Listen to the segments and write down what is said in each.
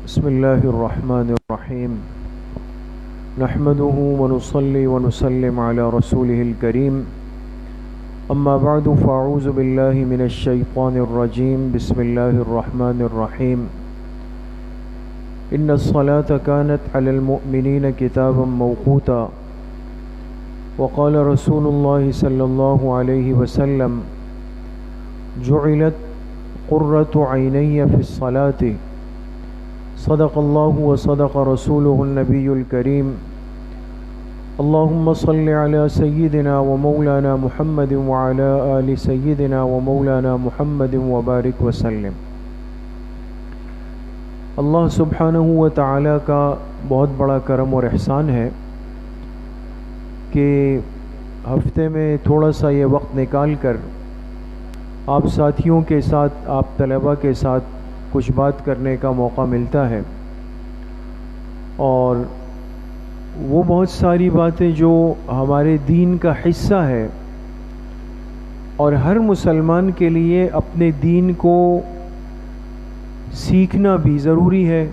بسم الله الرحمن الرحيم نحمده ونصلي ونسلم على رسوله الكريم أما بعد فأعوذ بالله من الشيطان الرجيم بسم الله الرحمن الرحيم إن الصلاة كانت على المؤمنين كتابا موقوتا وقال رسول الله صلى الله عليه وسلم جعلت قرة عيني في الصلاة صدق الله وصدق رسوله النبي الكريم اللهم صل على سيدنا ومولانا محمد وعلى آل سيدنا ومولانا محمد وبارك وسلم۔ اللہ سبحانہ و تعالیٰ کا بہت بڑا کرم اور احسان ہے کہ ہفتے میں تھوڑا سا یہ وقت نکال کر آپ ساتھیوں کے ساتھ، آپ طلباء کے ساتھ کچھ بات کرنے کا موقع ملتا ہے، اور وہ بہت ساری باتیں جو ہمارے دین کا حصہ ہے، اور ہر مسلمان کے لیے اپنے دین کو سیکھنا بھی ضروری ہے،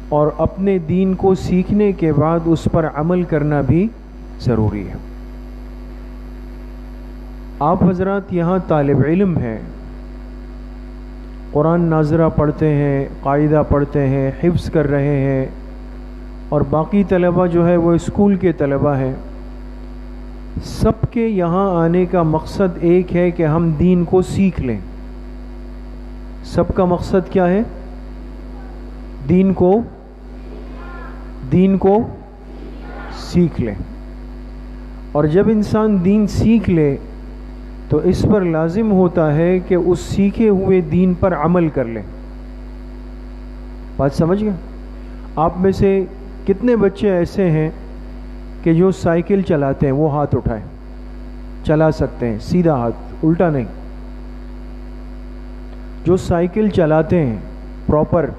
اور اپنے دین کو سیکھنے کے بعد اس پر عمل کرنا بھی ضروری ہے۔ آپ حضرات یہاں طالب علم ہیں، قرآن ناظرہ پڑھتے ہیں، قاعدہ پڑھتے ہیں، حفظ کر رہے ہیں، اور باقی طلبہ جو ہے وہ اسکول کے طلبہ ہیں۔ سب کے یہاں آنے کا مقصد ایک ہے کہ ہم دین کو سیکھ لیں۔ سب کا مقصد کیا ہے؟ دین کو سیکھ لیں۔ اور جب انسان دین سیکھ لے تو اس پر لازم ہوتا ہے کہ اس سیکھے ہوئے دین پر عمل کر لیں۔ بات سمجھ گئے؟ آپ میں سے کتنے بچے ایسے ہیں کہ جو سائیکل چلاتے ہیں؟ وہ ہاتھ اٹھائیں۔ چلا سکتے ہیں، سیدھا ہاتھ، الٹا نہیں۔ جو سائیکل چلاتے ہیں پراپر،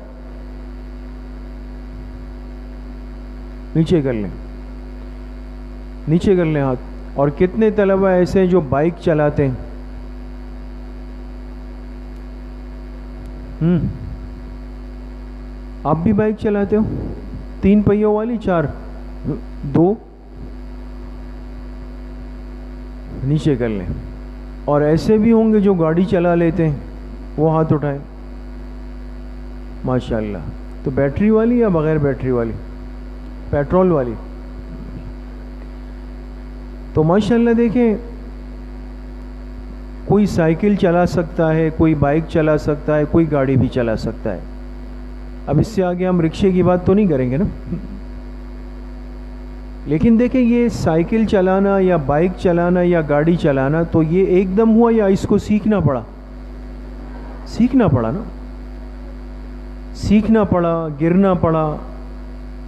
نیچے کر لیں، نیچے کر لیں ہاتھ۔ اور کتنے طلبہ ایسے ہیں جو بائک چلاتے ہیں؟ آپ بھی بائک چلاتے ہو؟ 3 پہیوں والی؟ 4؟ 2؟ نیچے کر لیں۔ اور ایسے بھی ہوں گے جو گاڑی چلا لیتے ہیں، وہ ہاتھ اٹھائیں۔ ماشاءاللہ۔ تو بیٹری والی یا بغیر بیٹری والی؟ پیٹرول والی؟ تو ماشاءاللہ دیکھیں، کوئی سائیکل چلا سکتا ہے، کوئی بائک چلا سکتا ہے، کوئی گاڑی بھی چلا سکتا ہے۔ اب اس سے آگے ہم رکشے کی بات تو نہیں کریں گے نا۔ لیکن دیکھیں، یہ سائیکل چلانا یا بائک چلانا یا گاڑی چلانا تو یہ ایک دم ہوا یا اس کو سیکھنا پڑا؟ سیکھنا پڑا نا، سیکھنا پڑا، گرنا پڑا۔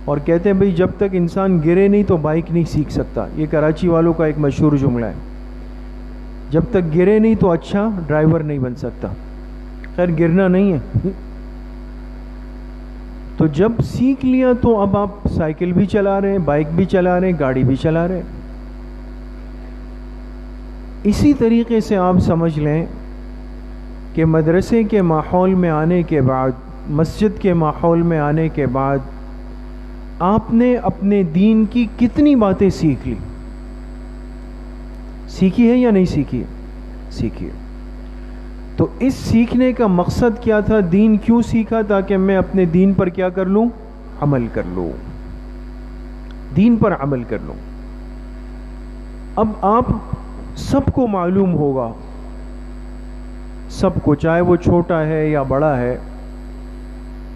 اور کہتے ہیں بھئی جب تک انسان گرے نہیں تو بائک نہیں سیکھ سکتا۔ یہ کراچی والوں کا ایک مشہور جملہ ہے، جب تک گرے نہیں تو اچھا ڈرائیور نہیں بن سکتا۔ خیر گرنا نہیں ہے۔ تو جب سیکھ لیا تو اب آپ سائیکل بھی چلا رہے ہیں، بائک بھی چلا رہے ہیں، گاڑی بھی چلا رہے ہیں۔ اسی طریقے سے آپ سمجھ لیں کہ مدرسے کے ماحول میں آنے کے بعد، مسجد کے ماحول میں آنے کے بعد آپ نے اپنے دین کی کتنی باتیں سیکھ لی؟ سیکھی ہے یا نہیں سیکھی ہے؟ سیکھی ہے۔ تو اس سیکھنے کا مقصد کیا تھا؟ دین کیوں سیکھا؟ تاکہ میں اپنے دین پر کیا کر لوں؟ عمل کر لوں، دین پر عمل کر لوں۔ اب آپ سب کو معلوم ہوگا، سب کو، چاہے وہ چھوٹا ہے یا بڑا ہے،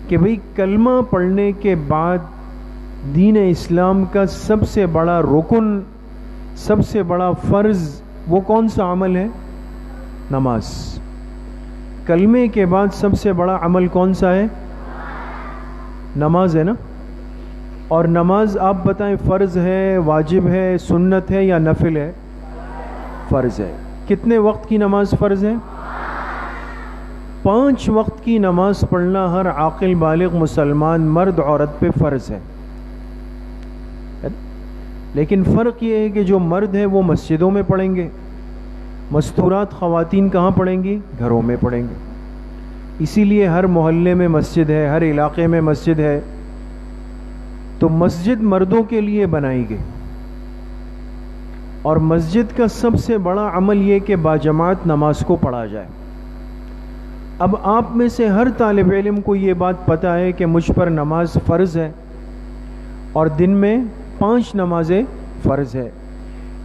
کہ بھئی کلمہ پڑھنے کے بعد دین اسلام کا سب سے بڑا رکن، سب سے بڑا فرض وہ کون سا عمل ہے؟ نماز۔ کلمے کے بعد سب سے بڑا عمل کون سا ہے؟ نماز ہے نا۔ اور نماز آپ بتائیں، فرض ہے، واجب ہے، سنت ہے یا نفل ہے؟ فرض ہے۔ کتنے وقت کی نماز فرض ہے؟ 5 وقت کی نماز پڑھنا ہر عاقل بالغ مسلمان مرد عورت پہ فرض ہے۔ لیکن فرق یہ ہے کہ جو مرد ہیں وہ مسجدوں میں پڑھیں گے، مستورات خواتین کہاں پڑھیں گی؟ گھروں میں پڑھیں گے۔ اسی لیے ہر محلے میں مسجد ہے، ہر علاقے میں مسجد ہے. تو مسجد مردوں کے لیے بنائی گئی، اور مسجد کا سب سے بڑا عمل یہ کہ باجماعت نماز کو پڑھا جائے. اب آپ میں سے ہر طالب علم کو یہ بات پتہ ہے کہ مجھ پر نماز فرض ہے، اور دن میں 5 نمازیں فرض ہے.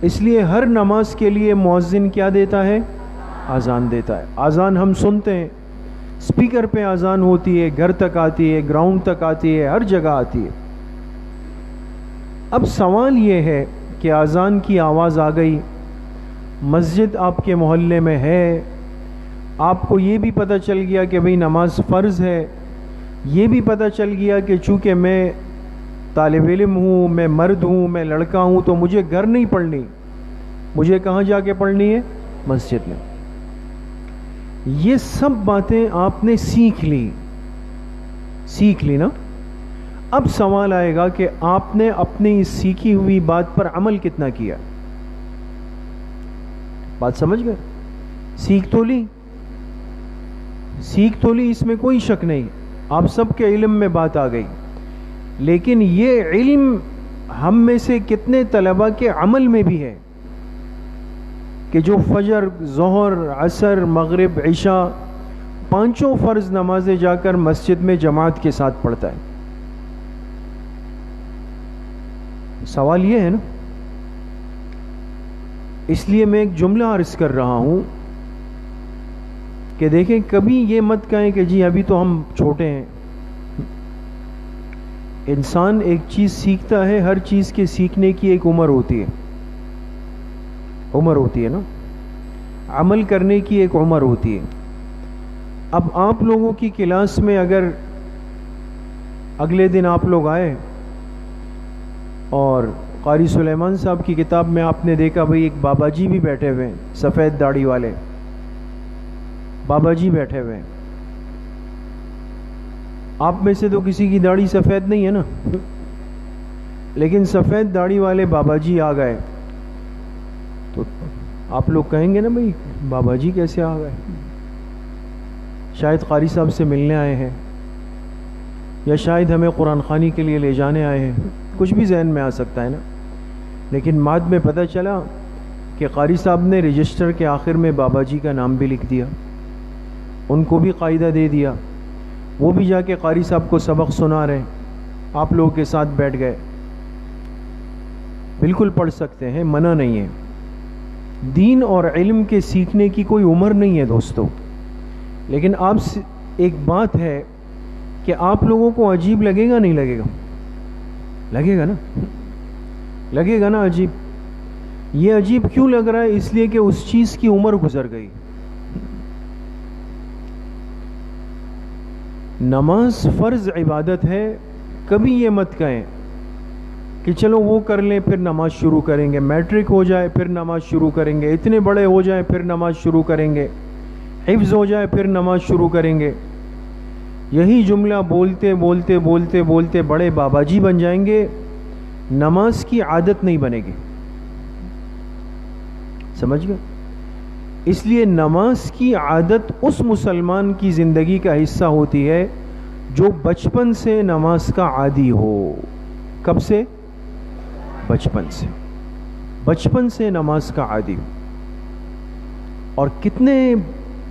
اس لیے ہر نماز کے لیے مؤذن کیا دیتا ہے؟ اذان دیتا ہے. اذان ہم سنتے ہیں، اسپیکر پہ اذان ہوتی ہے، گھر تک آتی ہے، گراؤنڈ تک آتی ہے، ہر جگہ آتی ہے. اب سوال یہ ہے کہ اذان کی آواز آ گئی، مسجد آپ کے محلے میں ہے، آپ کو یہ بھی پتہ چل گیا کہ بھئی نماز فرض ہے، یہ بھی پتہ چل گیا کہ چونکہ میں طالب علم ہوں، میں مرد ہوں، میں لڑکا ہوں، تو مجھے گھر نہیں پڑھنی، مجھے کہاں جا کے پڑھنی ہے؟ مسجد میں. یہ سب باتیں آپ نے سیکھ لی نا. اب سوال آئے گا کہ آپ نے اپنی اس سیکھی ہوئی بات پر عمل کتنا کیا؟ بات سمجھ گئے؟ سیکھ تو لی، اس میں کوئی شک نہیں. آپ سب کے علم میں بات آ گئی، لیکن یہ علم ہم میں سے کتنے طلباء کے عمل میں بھی ہے کہ جو فجر، ظہر، عصر، مغرب، عشاء 5 فرض نمازیں جا کر مسجد میں جماعت کے ساتھ پڑھتا ہے؟ سوال یہ ہے نا. اس لیے میں ایک جملہ عرض کر رہا ہوں کہ دیکھیں، کبھی یہ مت کہیں کہ جی ابھی تو ہم چھوٹے ہیں. انسان ایک چیز سیکھتا ہے، ہر چیز کے سیکھنے کی ایک عمر ہوتی ہے نا، عمل کرنے کی ایک عمر ہوتی ہے. اب آپ لوگوں کی کلاس میں اگر اگلے دن آپ لوگ آئے اور قاری سلیمان صاحب کی کتاب میں آپ نے دیکھا بھئی ایک بابا جی بھی بیٹھے ہوئے ہیں، سفید داڑھی والے بابا جی بیٹھے ہوئے ہیں. آپ میں سے تو کسی کی داڑھی سفید نہیں ہے نا، لیکن سفید داڑھی والے بابا جی آ گئے تو آپ لوگ کہیں گے نا بھئی بابا جی کیسے آ گئے؟ شاید قاری صاحب سے ملنے آئے ہیں، یا شاید ہمیں قرآن خوانی کے لیے لے جانے آئے ہیں، کچھ بھی ذہن میں آ سکتا ہے نا. لیکن بعد میں پتہ چلا کہ قاری صاحب نے رجسٹر کے آخر میں بابا جی کا نام بھی لکھ دیا، ان کو بھی قاعدہ دے دیا، وہ بھی جا کے قاری صاحب کو سبق سنا رہے ہیں، آپ لوگوں کے ساتھ بیٹھ گئے. بالکل پڑھ سکتے ہیں، منع نہیں ہے. دین اور علم کے سیکھنے کی کوئی عمر نہیں ہے دوستو. لیکن آپ سے ایک بات ہے کہ آپ لوگوں کو عجیب لگے گا نہیں لگے گا؟ لگے گا نا عجیب. یہ عجیب کیوں لگ رہا ہے؟ اس لیے کہ اس چیز کی عمر گزر گئی. نماز فرض عبادت ہے. کبھی یہ مت کہیں کہ چلو وہ کر لیں پھر نماز شروع کریں گے، میٹرک ہو جائے پھر نماز شروع کریں گے، اتنے بڑے ہو جائیں پھر نماز شروع کریں گے، حفظ ہو جائے پھر نماز شروع کریں گے. یہی جملہ بولتے بولتے بولتے بولتے بڑے بابا جی بن جائیں گے، نماز کی عادت نہیں بنے گی. سمجھ گئے؟ اس لیے نماز کی عادت اس مسلمان کی زندگی کا حصہ ہوتی ہے جو بچپن سے نماز کا عادی ہو. کب سے؟ بچپن سے نماز کا عادی ہو. اور کتنے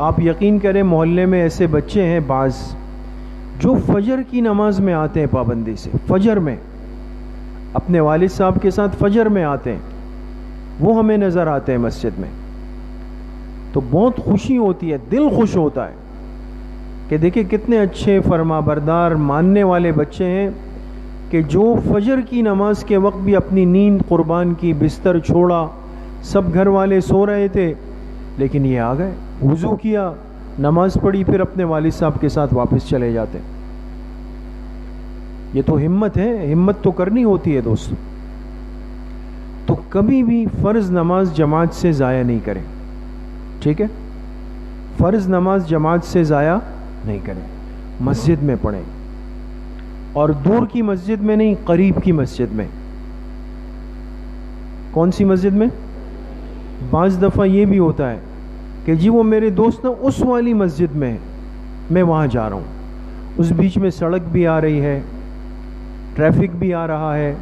آپ یقین کریں محلے میں ایسے بچے ہیں بعض جو فجر کی نماز میں آتے ہیں پابندی سے، فجر میں اپنے والد صاحب کے ساتھ فجر میں آتے ہیں، وہ ہمیں نظر آتے ہیں مسجد میں. تو بہت خوشی ہوتی ہے، دل خوش ہوتا ہے کہ دیکھیں کتنے اچھے فرما بردار ماننے والے بچے ہیں کہ جو فجر کی نماز کے وقت بھی اپنی نیند قربان کی، بستر چھوڑا، سب گھر والے سو رہے تھے لیکن یہ آ گئے، وضو کیا، نماز پڑھی، پھر اپنے والد صاحب کے ساتھ واپس چلے جاتے. یہ تو ہمت ہے، ہمت تو کرنی ہوتی ہے دوستو. تو کبھی بھی فرض نماز جماعت سے ضائع نہیں کریں، ٹھیک ہے؟ فرض نماز جماعت سے ضائع نہیں کریں، مسجد میں پڑھیں، اور دور کی مسجد میں نہیں، قریب کی مسجد میں. کون سی مسجد میں؟ بعض دفعہ یہ بھی ہوتا ہے کہ جی وہ میرے دوست نا اس والی مسجد میں، میں وہاں جا رہا ہوں. اس بیچ میں سڑک بھی آ رہی ہے, ٹریفک بھی آ رہا ہے,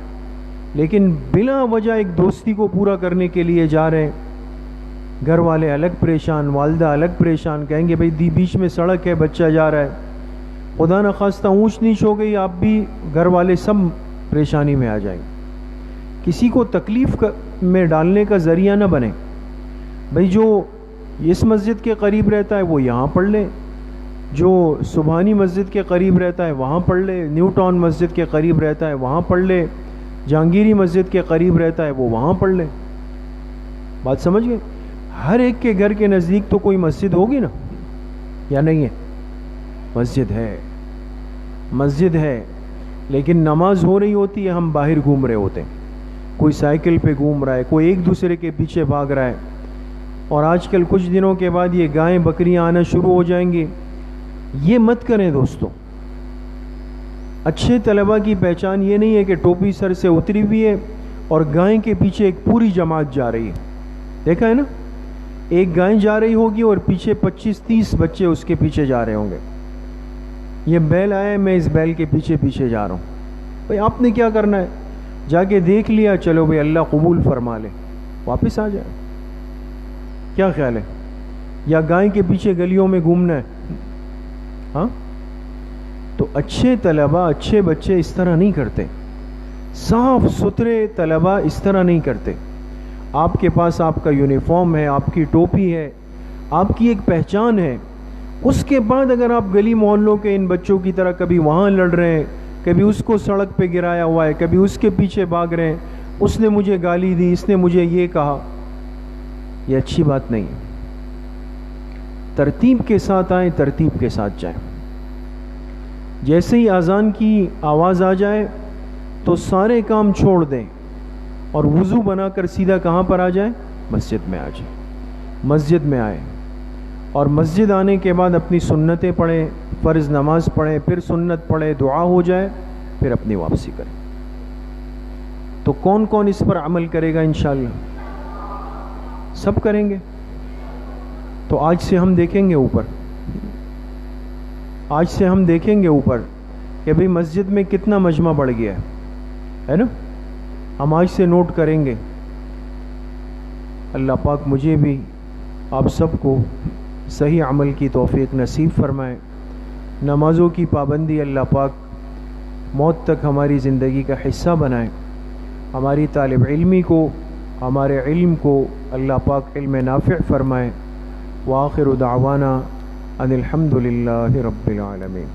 لیکن بلا وجہ ایک دوستی کو پورا کرنے کے لیے جا رہے ہیں. گھر والے الگ پریشان, والدہ الگ پریشان, کہیں گے بھئی بیچ میں سڑک ہے, بچہ جا رہا ہے, خدا نخواستہ اونچ نیچ ہو گئی, آپ بھی گھر والے سب پریشانی میں آ جائیں. کسی کو تکلیف میں ڈالنے کا ذریعہ نہ بنے. بھئی جو اس مسجد کے قریب رہتا ہے وہ یہاں پڑھ لے, جو سبحانی مسجد کے قریب رہتا ہے وہاں پڑھ لے, نیو ٹاؤن مسجد کے قریب رہتا ہے وہاں پڑھ لے, جہانگیری مسجد کے قریب رہتا ہے وہ وہاں پڑھ لے. بات سمجھ گئے؟ ہر ایک کے گھر کے نزدیک تو کوئی مسجد ہوگی نا, یا نہیں ہے؟ مسجد ہے, مسجد ہے, لیکن نماز ہو رہی ہوتی ہے, ہم باہر گھوم رہے ہوتے ہیں. کوئی سائیکل پہ گھوم رہا ہے, کوئی ایک دوسرے کے پیچھے بھاگ رہا ہے. اور آج کل کچھ دنوں کے بعد یہ گائیں بکریاں آنا شروع ہو جائیں گی. یہ مت کریں دوستو. اچھے طلباء کی پہچان یہ نہیں ہے کہ ٹوپی سر سے اتری ہوئی ہے اور گائیں کے پیچھے ایک پوری جماعت جا رہی ہے. دیکھا ہے نا, ایک گائیں جا رہی ہوگی اور پیچھے 25-30 بچے اس کے پیچھے جا رہے ہوں گے. یہ بیل آیا ہے, میں اس بیل کے پیچھے پیچھے جا رہا ہوں. بھئی آپ نے کیا کرنا ہے؟ جا کے دیکھ لیا, چلو بھئی اللہ قبول فرما لے, واپس آ جائے. کیا خیال ہے؟ یا گائیں کے پیچھے گلیوں میں گھومنا ہے؟ ہاں, تو اچھے طلباء, اچھے بچے اس طرح نہیں کرتے. صاف ستھرے طلباء اس طرح نہیں کرتے. آپ کے پاس آپ کا یونیفارم ہے, آپ کی ٹوپی ہے, آپ کی ایک پہچان ہے. اس کے بعد اگر آپ گلی محلوں کے ان بچوں کی طرح کبھی وہاں لڑ رہے ہیں, کبھی اس کو سڑک پہ گرایا ہوا ہے, کبھی اس کے پیچھے بھاگ رہے ہیں, اس نے مجھے گالی دی, اس نے مجھے یہ کہا, یہ اچھی بات نہیں ہے. ترتیب کے ساتھ آئیں, ترتیب کے ساتھ جائیں. جیسے ہی اذان کی آواز آ جائے تو سارے کام چھوڑ دیں اور وضو بنا کر سیدھا کہاں پر آ جائیں؟ مسجد میں آ جائیں. مسجد میں آئیں اور مسجد آنے کے بعد اپنی سنتیں پڑھیں, فرض نماز پڑھیں, پھر سنت پڑھیں, دعا ہو جائے, پھر اپنی واپسی کریں. تو کون کون اس پر عمل کرے گا؟ انشاءاللہ سب کریں گے. تو آج سے ہم دیکھیں گے اوپر, آج سے ہم دیکھیں گے اوپر کہ بھئی مسجد میں کتنا مجمع بڑھ گیا ہے نا. ہم آج سے نوٹ کریں گے. اللہ پاک مجھے بھی آپ سب کو صحیح عمل کی توفیق نصیب فرمائے. نمازوں کی پابندی اللہ پاک موت تک ہماری زندگی کا حصہ بنائے. ہماری طالب علمی کو, ہمارے علم کو اللہ پاک علم نافع فرمائے. وآخر دعوانا ان الحمد للہ رب العالمین.